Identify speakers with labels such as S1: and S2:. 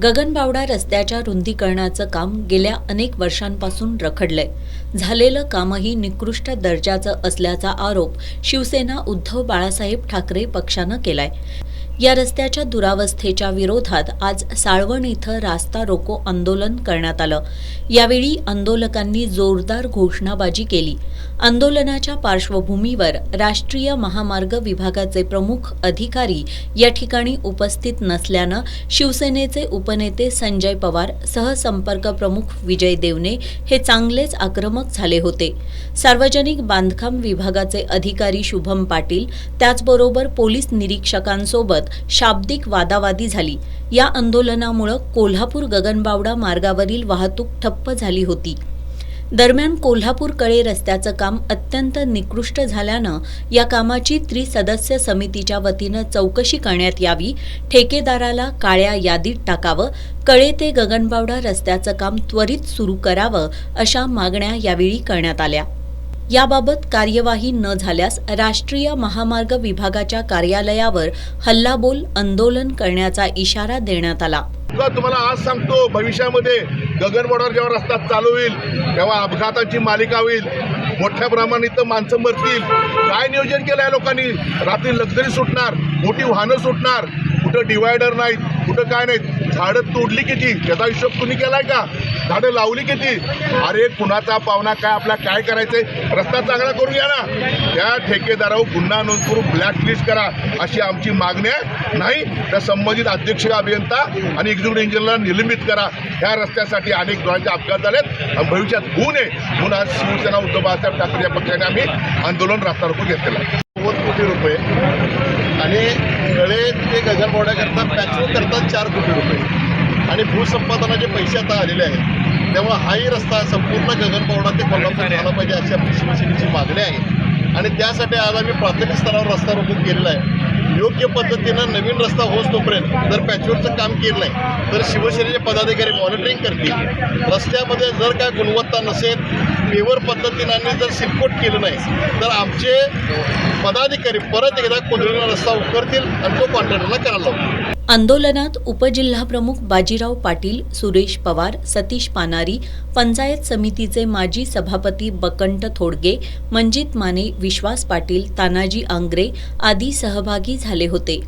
S1: गगनबावडा रस्त्याच्या रुंदीकरणाचं काम गेल्या अनेक वर्षांपासून रखडलंय. झालेलं कामही निकृष्ट दर्जाचं असल्याचा आरोप शिवसेना उद्धव बाळासाहेब ठाकरे पक्षानं केलाय. या रस्त्याच्या दुरावस्थेच्या विरोधात आज साळवण इथं रास्ता रोको आंदोलन करण्यात आलं. यावेळी आंदोलकांनी जोरदार घोषणाबाजी केली. आंदोलनाच्या पार्श्वभूमीवर राष्ट्रीय महामार्ग विभागाचे प्रमुख अधिकारी या ठिकाणी उपस्थित नसल्यानं शिवसेनेचे उपनेते संजय पवार, सहसंपर्क प्रमुख विजय देवने हे चांगलेच आक्रमक झाले होते. सार्वजनिक बांधकाम विभागाचे अधिकारी शुभम पाटील, त्याचबरोबर पोलीस निरीक्षकांसोबत शाब्दिक वादावादी झाली. या आंदोलनामुळे कोल्हापूर गगनबावडा मार्गावरील वाहतूक ठप्प झाली होती. दरम्यान कोल्हापूर कळे रस्त्याचं काम अत्यंत निकृष्ट झाल्यानं या कामाची त्रिसदस्य समितीच्या वतीनं चौकशी करण्यात यावी, ठेकेदाराला काळ्या यादीत टाकावं, कळे ते गगनबावडा रस्त्याचं काम त्वरित सुरू करावं अशा मागण्या यावेळी करण्यात आल्या. याबाबत कार्यवाही न झाल्यास राष्ट्रीय महामार्ग विभागाच्या कार्यालयावर हल्लाबोल आंदोलन करण्याचा इशारा देण्यात आला.
S2: तुम्हाला आज सांगतो, भविष्यामध्ये गगनबावड्यावर जेव्हा रस्ता चालू होईल तेव्हा अपघाताची मालिका होईल. मोठ्या प्रमाणात माणसं मरतील. काय नियोजन केलं आहे लोकांनी? रात्री लक्झरी सुटणार, मोठी वाहनं सुटणार, कुठं डिवायडर नाहीत, कुठं काय नाहीत. झाडं तोडली किती त्याचा हिशोब तुम्ही केलाय का? झाडं लावली किती? अरे कुणाचा पाहुणा काय, आपला काय करायचंय? रस्ता चांगला करून घ्या ना. त्या ठेकेदारावर गुन्हा नोंद करून ब्लॅकलिस्ट करा अशी आमची मागणी आहे. नाही तर संबंधित अध्यक्ष अभियंता आणि एक्झिक्युटिव्ह इंजिनियरला निलंबित करा. ह्या रस्त्यासाठी अनेक जणांचे अपघात झालेत आणि भविष्यात होऊ नये म्हणून आज शिवसेना उद्धव बाळासाहेब ठाकरे या पक्षाने आम्ही आंदोलन रास्ता रोको घेतलेलं आहे. 90 कोटी रुपये आणि कळे ते गगनबावड्याकरता पॅचवर्क करतात 4 कोटी रुपये आणि भूसंपादनाचे पैसे आता आलेले आहेत. तेव्हा हाही रस्ता संपूर्ण गगनबावडा ते कोल्हापूर झाला पाहिजे अशी आपली शिवसेनेची मागणी आहे आणि त्यासाठी आज आम्ही प्राथमिक स्तरावर रस्ता रोको केलेला आहे. योग्य पद्धतीनं नवीन रस्ता होस तोपर्यंत जर पॅचवर्कचं काम केलं नाही तर शिवसेनेचे पदाधिकारी मॉनिटरिंग करतील. रस्त्यामध्ये जर काय गुणवत्ता नसेल, पेवर पद्धतीने जर सिलकोट केलं नाही तर आमचे पदाधिकारी परत एकदा कोंढरीला रस्ता उकरतील आणि तो कॉन्ट्रॅक्टरला करायला लावतील.
S1: आंदोलनात उपजिल्हाप्रमुख बाजीराव पाटील, सुरेश पवार, सतीश पानारी, पंचायत समितीचे माजी सभापती बकंट थोडगे, मंजित माने, विश्वास पाटील, तानाजी आंग्रे आदी सहभागी झाले होते.